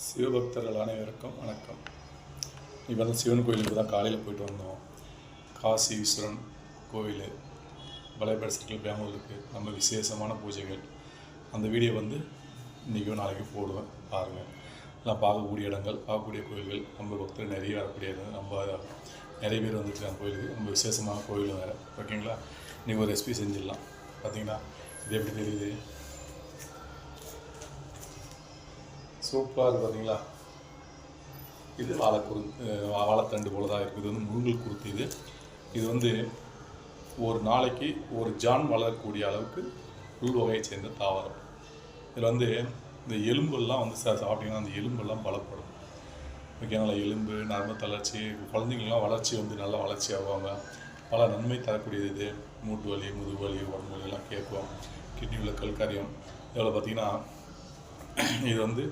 சிவபக்தர்கள் அனைவருக்கும் வணக்கம். இப்போ வந்து சிவன் கோயிலுக்கு தான் காலையில் போயிட்டு வந்தோம். காசி விஸ்வரன் கோவில் வலைபேட் சர்க்கிள் பெங்களூருக்கு நம்ம விசேஷமான பூஜைகள். அந்த வீடியோ வந்து இன்றைக்கும் நாளைக்கு போடுவேன், பாருங்கள். எல்லாம் பார்க்கக்கூடிய இடங்கள், பார்க்கக்கூடிய கோயில்கள், நம்ம பக்தர்கள் நிறைய வரக்கூடிய இடம். நம்ம நிறைய பேர் வந்துருக்காங்க கோயிலுக்கு. நம்ம விசேஷமான கோயில் வேறு, ஓகேங்களா? இன்றைக்கி ஒரு ரெசிபி செஞ்சிடலாம். பார்த்தீங்கன்னா இது எப்படி தெரியுது, சூப்பராக இருக்குது பார்த்தீங்களா? இது வாழைத்தண்டு போல தான் இருக்குது. இது வந்து முருங்கல் குருத்து. இது வந்து ஒரு நாளைக்கு ஒரு ஜான் வளரக்கூடிய அளவுக்கு புல் வகையை சேர்ந்த தாவரம். இதில் வந்து இந்த எலும்பெல்லாம் வந்து சாப்பிட்டிங்கன்னா அந்த எலும்பெல்லாம் பலப்படும். ஓகேங்களா? எலும்பு, நரம்பு தளர்ச்சி, குழந்தைங்கள்லாம் வளர்ச்சி வந்து நல்லா வளர்ச்சி ஆகுவாங்க. பல நன்மை தரக்கூடியது இது. மூட்டு வலி, முதுகு வலி, உடம்பு வலியெல்லாம் கேட்கும். கிட்னி உள்ள கல்காரியம். இதில் பார்த்திங்கன்னா இது வந்து